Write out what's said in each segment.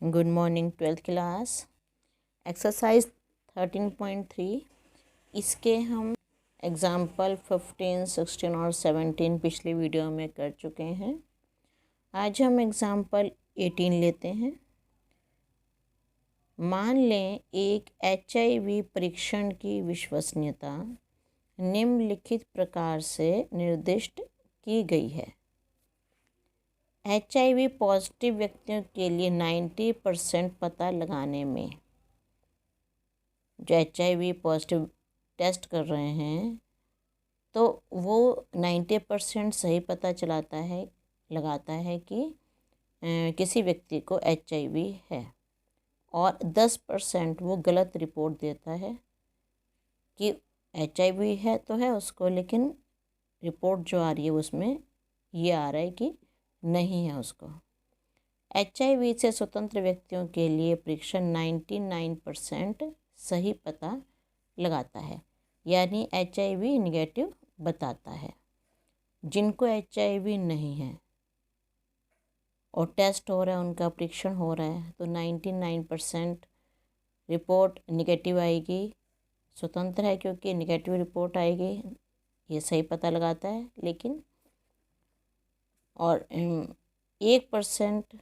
Good morning twelfth class. Exercise 13.3 इसके हम example 15, 16 और 17 पिछले वीडियो में कर चुके हैं। आज हम एग्ज़ाम्पल 18 लेते हैं। मान लें एक HIV परीक्षण की विश्वसनीयता निम्नलिखित प्रकार से निर्दिष्ट की गई है। HIV पॉजिटिव व्यक्तियों के लिए 90% पता लगाने में, जो HIV पॉजिटिव टेस्ट कर रहे हैं तो वो 90% सही पता लगाता है कि किसी व्यक्ति को HIV है, और 10% वो गलत रिपोर्ट देता है कि HIV है तो है उसको, लेकिन रिपोर्ट जो आ रही है उसमें ये आ रहा है कि नहीं है उसको। HIV से स्वतंत्र व्यक्तियों के लिए परीक्षण 99% सही पता लगाता है, यानी HIV निगेटिव बताता है। जिनको HIV नहीं है और टेस्ट हो रहा है, उनका परीक्षण हो रहा है, तो 99% रिपोर्ट निगेटिव आएगी। स्वतंत्र है क्योंकि निगेटिव रिपोर्ट आएगी, ये सही पता लगाता है। लेकिन और 1%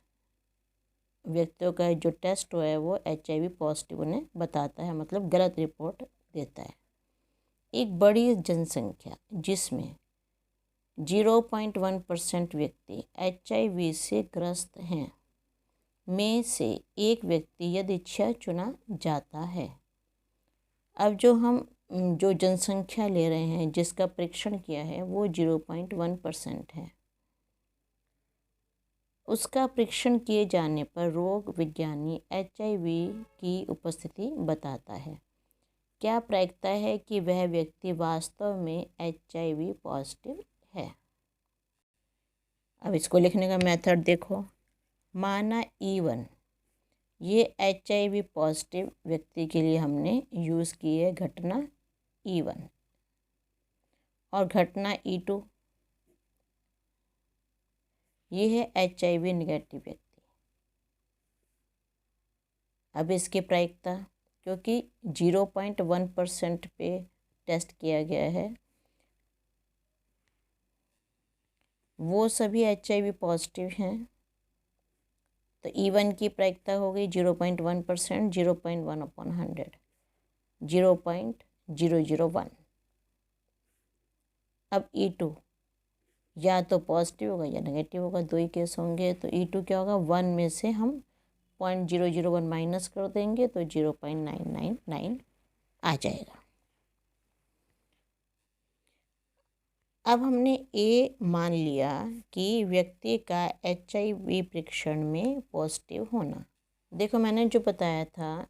व्यक्तियों का जो टेस्ट हुआ है वो HIV पॉजिटिव उन्हें बताता है, मतलब गलत रिपोर्ट देता है। एक बड़ी जनसंख्या जिसमें 0.1% व्यक्ति HIV से ग्रस्त हैं में से एक व्यक्ति यदि चुना जाता है। अब जो जनसंख्या ले रहे हैं, जिसका परीक्षण किया है, वो 0.1% है। उसका परीक्षण किए जाने पर रोग विज्ञानी HIV की उपस्थिति बताता है। क्या प्रायिकता है कि वह व्यक्ति वास्तव में HIV पॉजिटिव है? अब इसको लिखने का मेथड देखो। माना E1, ये HIV पॉजिटिव व्यक्ति के लिए हमने यूज़ की है घटना E1, और घटना E2 ये है HIV निगेटिव व्यक्ति। अब इसकी प्रायिकता, क्योंकि 0.1% पे टेस्ट किया गया है, वो सभी HIV पॉजिटिव हैं, तो E1 की प्रायिकता हो गई 0.1%, 0.1/100, 0.001। अब E2 या तो पॉजिटिव होगा या नेगेटिव होगा, दो ही केस होंगे। तो E2 क्या होगा, 1 में से हम 0.001 माइनस कर देंगे तो 0.999 आ जाएगा। अब हमने A मान लिया कि व्यक्ति का HIV परीक्षण में पॉजिटिव होना। देखो मैंने जो बताया था,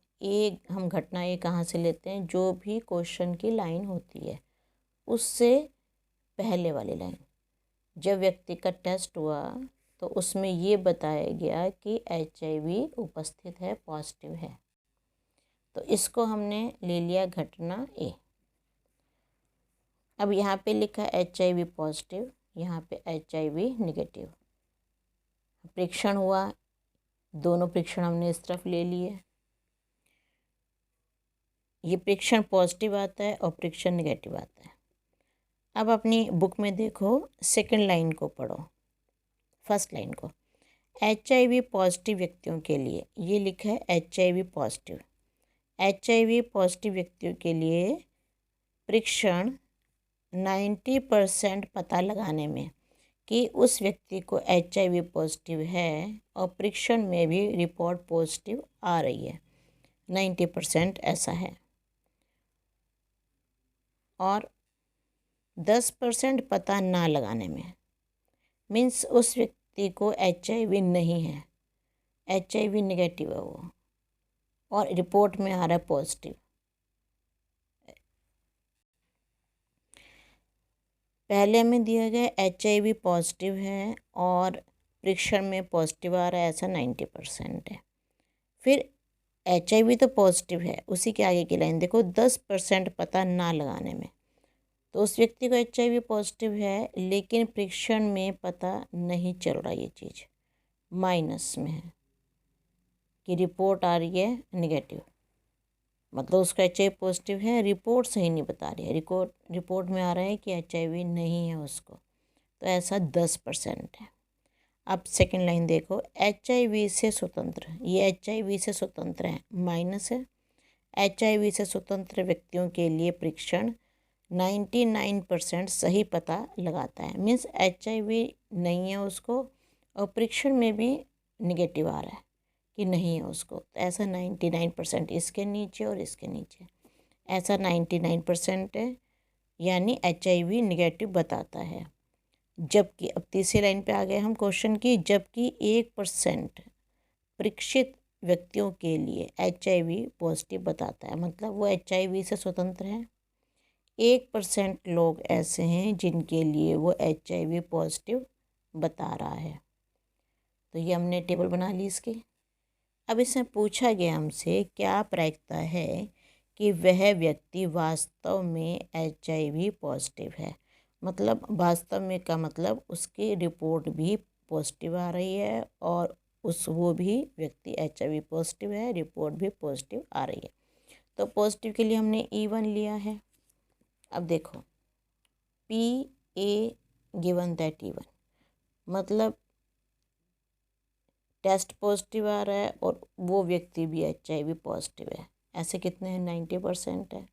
हम घटना A कहाँ से लेते हैं, जो भी क्वेश्चन की लाइन होती है उससे पहले वाली लाइन। जब व्यक्ति का टेस्ट हुआ तो उसमें ये बताया गया कि HIV उपस्थित है, पॉजिटिव है, तो इसको हमने ले लिया घटना A। अब यहाँ पे लिखा HIV पॉजिटिव, यहाँ पे HIV निगेटिव। परीक्षण हुआ, दोनों परीक्षण हमने इस तरफ ले लिए। ये परीक्षण पॉजिटिव आता है और परीक्षण निगेटिव आता है। अब अपनी बुक में देखो, सेकंड लाइन को पढ़ो, फर्स्ट लाइन को। HIV पॉजिटिव व्यक्तियों के लिए ये लिखा है HIV पॉजिटिव। HIV पॉजिटिव व्यक्तियों के लिए परीक्षण 90% पता लगाने में कि उस व्यक्ति को HIV पॉजिटिव है, और परीक्षण में भी रिपोर्ट पॉजिटिव आ रही है, 90% ऐसा है। और 10% पता ना लगाने में, मीन्स उस व्यक्ति को HIV नहीं है, HIV निगेटिव है वो, और रिपोर्ट में आ रहा है पॉजिटिव। पहले में दिया गया HIV पॉजिटिव है और परीक्षण में पॉजिटिव आ रहा है, ऐसा 90% है। फिर HIV तो पॉजिटिव है, उसी के आगे की लाइन देखो, 10% पता ना लगाने में, तो उस व्यक्ति को HIV पॉजिटिव है लेकिन परीक्षण में पता नहीं चल रहा, ये चीज़ माइनस में है कि रिपोर्ट आ रही है नेगेटिव, मतलब उसका HIV पॉजिटिव है, रिपोर्ट सही नहीं बता रही है, रिपोर्ट में आ रहा है कि HIV नहीं है उसको, तो ऐसा 10% है। अब सेकंड लाइन देखो, HIV से स्वतंत्र, ये HIV से स्वतंत्र है, माइनस है। HIV से स्वतंत्र व्यक्तियों के लिए परीक्षण 99% सही पता लगाता है। मीन्स HIV नहीं है उसको और परीक्षण में भी निगेटिव आ रहा है कि नहीं है उसको, तो ऐसा 99% इसके नीचे और इसके नीचे, ऐसा 99% है, यानी HIV निगेटिव बताता है। जबकि अब तीसरी लाइन पे आ गए हम क्वेश्चन की, जबकि 1% परीक्षित व्यक्तियों के लिए HIV पॉजिटिव बताता है, मतलब वो HIV से स्वतंत्र है। 1% लोग ऐसे हैं जिनके लिए वो HIV पॉजिटिव बता रहा है। तो ये हमने टेबल बना ली इसकी। अब इसमें पूछा गया हमसे क्या प्रायिकता है कि वह व्यक्ति वास्तव में HIV पॉजिटिव है, मतलब वास्तव में का मतलब उसकी रिपोर्ट भी पॉजिटिव आ रही है और वो भी व्यक्ति HIV पॉजिटिव है, रिपोर्ट भी पॉजिटिव आ रही है। तो पॉजिटिव के लिए हमने E1 लिया है। अब देखो PA गिवन दैट E1, मतलब टेस्ट पॉजिटिव आ रहा है और वो व्यक्ति भी HIV पॉजिटिव है। ऐसे कितने हैं, 90% है,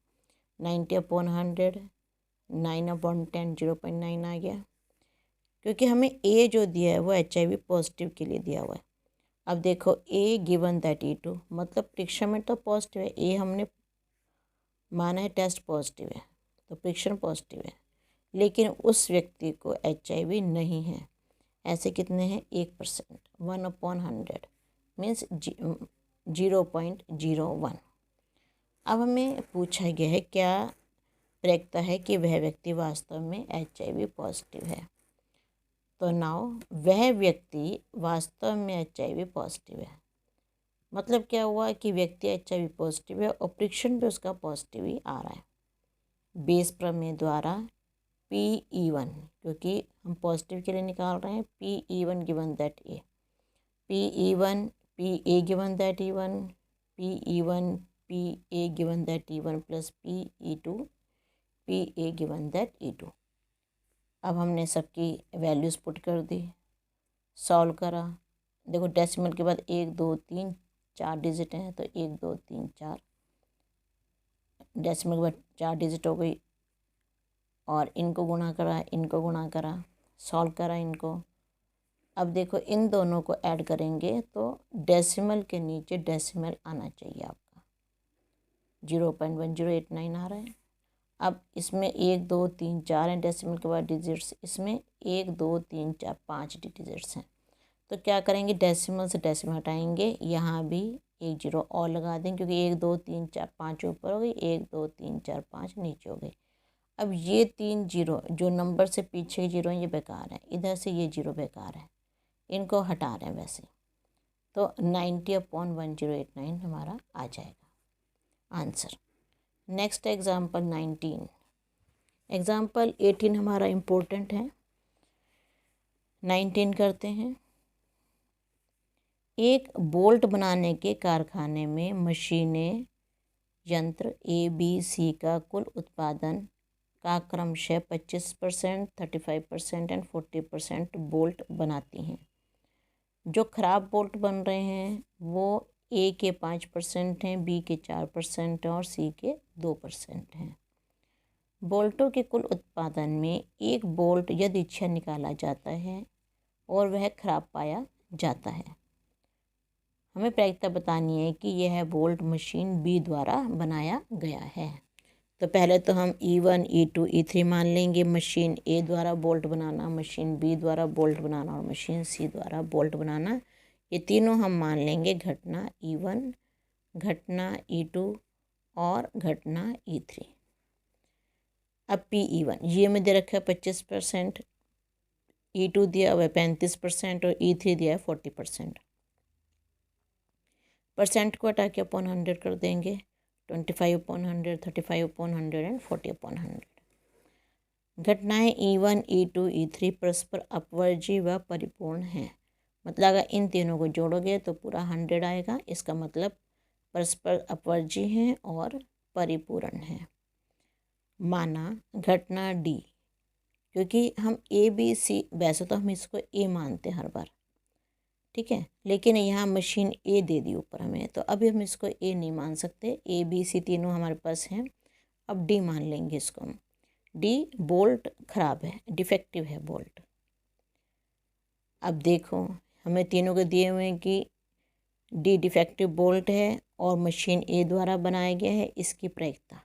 90/100, 9/10, 0.9 आ गया, क्योंकि हमें A जो दिया है वो HIV पॉजिटिव के लिए दिया हुआ है। अब देखो A गिवन दैट E2, मतलब परीक्षण में तो पॉजिटिव है, A हमने माना है टेस्ट पॉजिटिव है तो परीक्षण पॉजिटिव है, लेकिन उस व्यक्ति को HIV नहीं है। ऐसे कितने हैं, 1%, 1/100 मीन्स 0.01। अब हमें पूछा गया है क्या प्रायिकता है कि वह व्यक्ति वास्तव में HIV पॉजिटिव है। तो नाउ वह व्यक्ति वास्तव में HIV पॉजिटिव है, मतलब क्या हुआ कि व्यक्ति HIV पॉजिटिव है और परीक्षण पे उसका पॉजिटिव ही आ रहा है। बेस प्रमेय द्वारा PE1, क्योंकि हम पॉजिटिव के लिए निकाल रहे हैं, PE1 given that A, PE1 PA given that E1, PE1 PA given that E1 plus PE2 PA given that E2। अब हमने सबकी वैल्यूज़ पुट कर दी, सॉल्व करा। देखो डेसिमल के बाद 1 2 3 4 डिजिट हैं, तो 1 2 3 4, डेसिमल के बाद 4 डिजिट हो गई और इनको गुणा करा, इनको गुणा करा, सॉल्व करा इनको। अब देखो इन दोनों को ऐड करेंगे तो डेसिमल के नीचे डेसिमल आना चाहिए आपका, 0.1089 आ रहा है। अब इसमें 1 2 3 4 हैं डेसिमल के बाद डिजिट्स, इसमें 1 2 3 4 5 डिजिट्स हैं। तो क्या करेंगे, डेसिमल से डेसिमल हटाएंगे, यहाँ भी 1 0 और लगा देंगे, क्योंकि 1 2 3 4 5 ऊपर हो गई, 1 2 3 4 5 नीचे हो गई। अब ये 3 0 जो नंबर से पीछे 0 हैं ये बेकार है, इधर से ये 0 बेकार है, इनको हटा रहे हैं वैसे, तो 90/1089 हमारा आ जाएगा आंसर। नेक्स्ट एग्जाम्पल 19, एग्जाम्पल 18 हमारा इम्पोर्टेंट है, 19 करते हैं। एक बोल्ट बनाने के कारखाने में मशीनें, यंत्र ABC का कुल उत्पादन का क्रमशः 25%, 35% एंड 40% बोल्ट बनाती हैं। जो खराब बोल्ट बन रहे हैं वो A के 5% हैं, B के 4% हैं और C के 2% हैं। बोल्टों के कुल उत्पादन में एक बोल्ट यदि इच्छा निकाला जाता है और वह खराब पाया जाता है, हमें प्रायिकता बतानी है कि यह बोल्ट मशीन B द्वारा बनाया गया है। तो पहले तो हम E1 E2 E3 मान लेंगे, मशीन A द्वारा बोल्ट बनाना, मशीन B द्वारा बोल्ट बनाना और मशीन C द्वारा बोल्ट बनाना, ये तीनों हम मान लेंगे घटना E1, घटना E2 और घटना E3। अब PE1 ये में दे रखा है 25%, E2 दिया हुआ है 35% और E3 दिया है 40%। परसेंट को हटा के अपॉन 100 कर देंगे, 25/100, 35/100 एंड 40/100। घटनाएं E1 E2 E3 परस्पर अपवर्जी व परिपूर्ण हैं, मतलब अगर इन तीनों को जोड़ोगे तो पूरा 100 आएगा। इसका मतलब परस्पर अपवर्जी हैं और परिपूर्ण हैं। माना घटना डी, क्योंकि हम ए बी सी, वैसे तो हम इसको ए मानते हैं हर बार, ठीक है, लेकिन यहाँ मशीन ए दे दी ऊपर हमें, तो अभी हम इसको ए नहीं मान सकते। ए बी सी तीनों हमारे पास हैं, अब डी मान लेंगे इसको हम। डी बोल्ट खराब है, डिफेक्टिव है बोल्ट। अब देखो हमें तीनों के दिए हुए हैं कि डी डिफेक्टिव बोल्ट है और मशीन ए द्वारा बनाया गया है। इसकी प्रायिकता,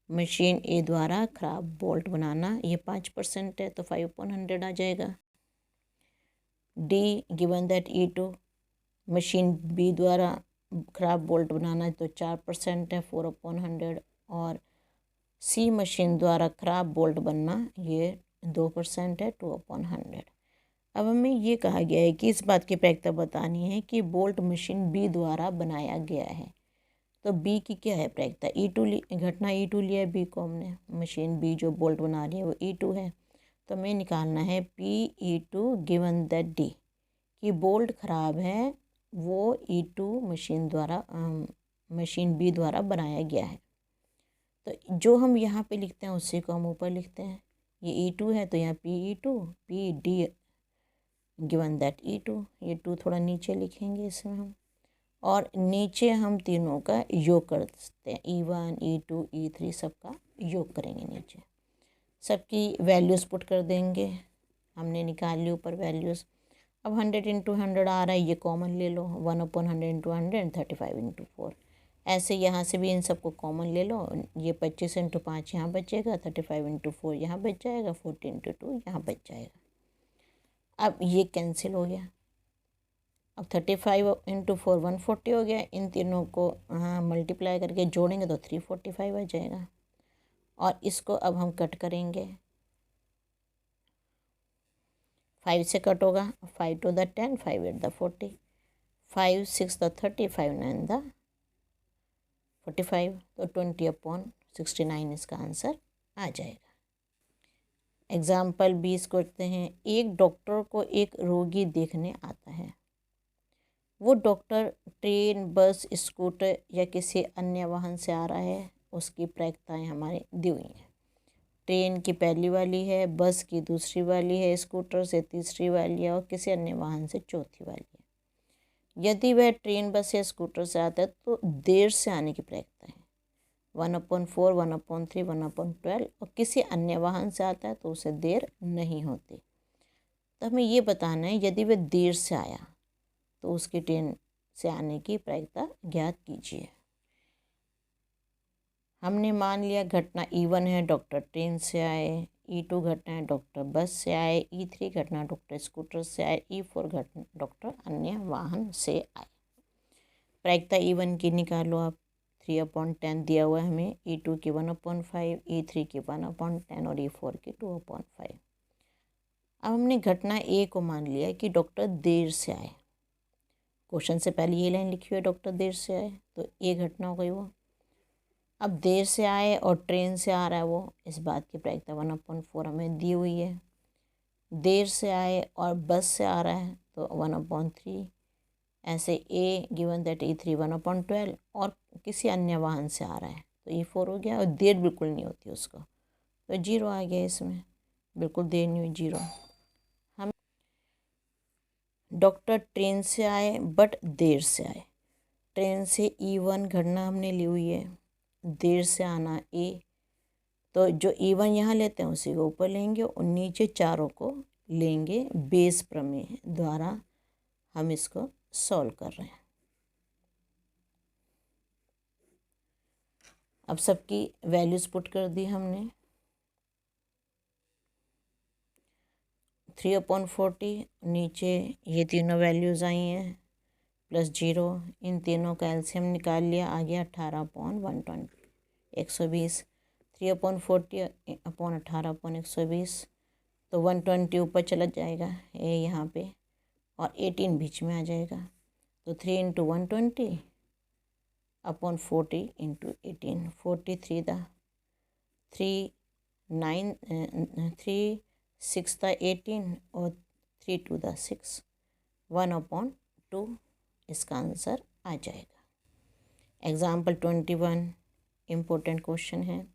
मशीन ए द्वारा खराब बोल्ट बनाना, ये 5% है, तो 5/100 आ जाएगा। D given that E2 machine B द्वारा खराब बोल्ट बनाना, तो 4% है, 4/100। और सी मशीन द्वारा खराब बोल्ट बनना, ये 2% है, 2/100। अब हमें ये कहा गया है कि इस बात की प्रायिकता बतानी है कि बोल्ट मशीन बी द्वारा बनाया गया है। तो बी की क्या है प्रायिकता, घटना E2 लिया है बी को हमने, मशीन बी जो बोल्ट बना रही है वो E2 है। तो हमें निकालना है PE2 गिवन दैट डी, कि बोल्ट ख़राब है, वो E2 मशीन बी द्वारा बनाया गया है। तो जो हम यहाँ पे लिखते हैं उसी को हम ऊपर लिखते हैं। ये E2 है तो यहाँ PE2, PD given that E2, ये 2 थोड़ा नीचे लिखेंगे इसमें हम, और नीचे हम तीनों का योग कर सकते हैं, E1 E2 E3 सबका योग करेंगे नीचे, सबकी वैल्यूज़ पुट कर देंगे। हमने निकाल ली ऊपर वैल्यूज़। अब 100 × 100 आ रहा है, ये कॉमन ले लो, 1/100 × 100 35 × 4। ऐसे यहाँ से भी इन सबको कॉमन ले लो, ये 25 × 5 यहाँ बचेगा, 35 × 4 यहाँ बच जाएगा, 40 × 2 यहाँ बच जाएगा। अब ये कैंसिल हो गया। अब 35 × 4 140 हो गया। इन तीनों को हाँ मल्टीप्लाई करके जोड़ेंगे तो 345 आ जाएगा। और इसको अब हम कट करेंगे, 5 से कट होगा, 5 2 × 10, 5 8 × 40, 5 6 × 30, 5 9 × 45, तो 20/69 इसका आंसर आ जाएगा। एग्जाम्पल 20 करते हैं। एक डॉक्टर को एक रोगी देखने आता है। वो डॉक्टर ट्रेन, बस, स्कूटर या किसी अन्य वाहन से आ रहा है। उसकी प्रायिकताएँ हमारे दी हुई हैं। ट्रेन की पहली वाली है, बस की दूसरी वाली है, स्कूटर से तीसरी वाली है और किसी अन्य वाहन से चौथी वाली है। यदि वह ट्रेन, बस या स्कूटर से आता है तो देर से आने की प्रायिकता है 1/4, 1/3, 1/12, और किसी अन्य वाहन से आता है तो उसे देर नहीं होती। तो हमें ये बताना है यदि वह देर से आया तो उसकी ट्रेन से आने की प्रायिकता ज्ञात कीजिए। हमने मान लिया घटना E1 है, डॉक्टर ट्रेन से आए। E2 घटना है, डॉक्टर बस से आए। E3 घटना डॉक्टर स्कूटर से आए। E4 घटना डॉक्टर अन्य वाहन से आए। प्रायिकता E1 की निकालो आप, 3/10 दिया हुआ है हमें, E2 की 1/5, E3 की 1/10 और E4 की 2/5। अब हमने घटना ए को मान लिया कि डॉक्टर देर से आए। क्वेश्चन से पहले ये लाइन लिखी हुई है, डॉक्टर देर से आए, तो ए घटना हो गई वो। अब देर से आए और ट्रेन से आ रहा है वो, इस बात की प्रायिकता 1/4 हमें दी हुई है। देर से आए और बस से आ रहा है तो 1/3। ऐसे ए गिवन दैट E3 1/12 और किसी अन्य वाहन से आ रहा है तो E4 हो गया। और देर बिल्कुल नहीं होती उसको, तो 0 आ गया इसमें, बिल्कुल देर नहीं हुई, 0। हम डॉक्टर ट्रेन से आए बट देर से आए। ट्रेन से E1 घटना हमने ली हुई है, देर से आना ए, तो जो E1 यहाँ लेते हैं उसी को ऊपर लेंगे और नीचे चारों को लेंगे। बेस प्रमेय द्वारा हम इसको सॉल्व कर रहे हैं। अब सबकी वैल्यूज़ पुट कर दी हमने। 3/40 नीचे ये तीनों वैल्यूज़ आई हैं, +0, इन तीनों का एलसीएम निकाल लिया, आ गया 18/120, 120। 3/40/18/120, तो 120 ऊपर चला जाएगा ये यहाँ पे, और 18 बीच में आ जाएगा, तो 3 × 120/40 × 18, 43 दा 3 9 3 6 दा 18 और 3 2 दा 6, 1/2 इसका आंसर आ जाएगा। एग्जाम्पल 21 इम्पोर्टेंट क्वेश्चन है।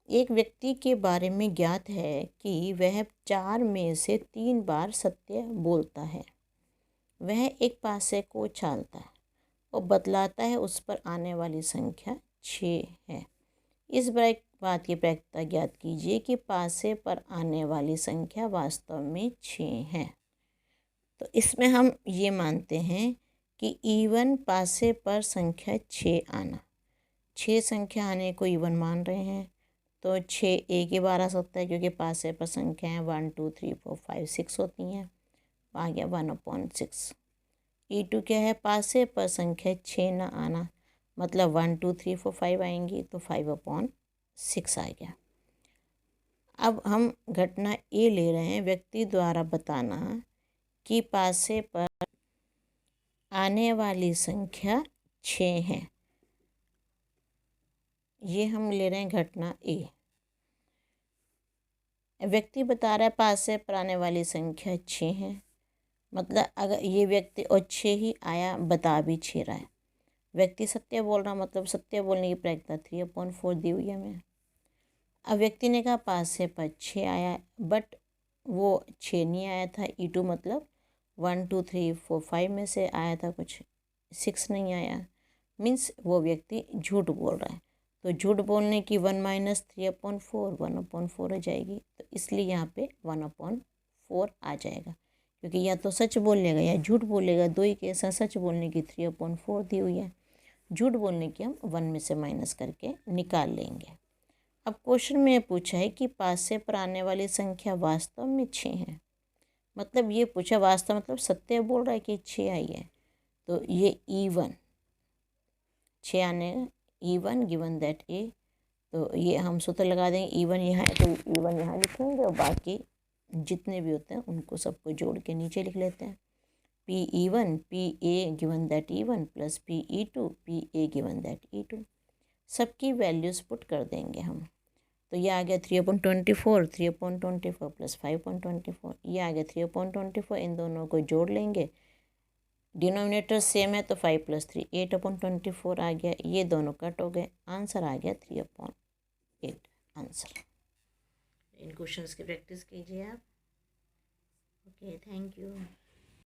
एक व्यक्ति के बारे में ज्ञात है कि वह 4 में से 3 बार सत्य बोलता है। वह एक पासे को उछालता है और बतलाता है उस पर आने वाली संख्या 6 है। इस बात की प्रायिकता ज्ञात कीजिए कि पासे पर आने वाली संख्या वास्तव में 6 है। तो इसमें हम ये मानते हैं कि इवन पासे पर संख्या 6 आना, 6 संख्या आने को इवन मान रहे हैं, तो 6 एक ही बार आ सकता है क्योंकि पासे पर संख्याएँ 1 2 3 4 5 6 होती हैं। आ गया 1/6। E2 क्या है? पासे पर संख्या 6 ना आना, मतलब 1 2 3 4 5 आएंगी, तो 5/6 आ गया। अब हम घटना ए ले रहे हैं। व्यक्ति द्वारा बताना कि पासे पर आने वाली संख्या 6 है। ये हम ले रहे हैं घटना ए। व्यक्ति बता रहा है पासे पर आने वाली संख्या 6 है, मतलब अगर ये व्यक्ति और 6 ही आया, बता भी 6 रहा है। व्यक्ति सत्य बोल रहा, मतलब सत्य बोलने की प्रायिकता 3/4 दी हुई है हमें। अब व्यक्ति ने कहा पासे पर 6 आया, बट वो 6 नहीं आया था। E2 मतलब 1 2 3 4 5 में से आया था, कुछ 6 नहीं आया। मीन्स वो व्यक्ति झूठ बोल रहा है। तो झूठ बोलने की 1 - 3/4 1/4 हो जाएगी। तो इसलिए यहाँ पे 1/4 आ जाएगा, क्योंकि या तो सच बोलेगा या झूठ बोलेगा। दो ही केस हैं, सच बोलने की 3/4 दी हुई है, झूठ बोलने की हम 1 में से माइनस करके निकाल लेंगे। अब क्वेश्चन में पूछा है कि पासे पर आने वाली संख्या वास्तव में 6 है, मतलब ये पूछा वास्तव मतलब सत्य बोल रहा है कि 6 आई है। तो ये E1 6 आने E1 गिवन दैट ए। तो ये हम सूत्र लगा देंगे। E1 यहाँ है तो E1 यहाँ लिखेंगे और बाकी जितने भी होते हैं उनको सबको जोड़ के नीचे लिख लेते हैं। PE1 PA given that E1 plus PE2 PA given that E2, सबकी वैल्यूज़ पुट कर देंगे हम। तो ये आ गया 3/24 3/24 प्लस 5/24। ये आ गया 3/24। इन दोनों को जोड़ लेंगे, डिनोमिनेटर सेम है तो 5 + 3 8/24 आ गया। ये दोनों कट हो गए, आंसर आ गया 3/8 आंसर। इन क्वेश्चंस की प्रैक्टिस कीजिए आप। Okay, thank you.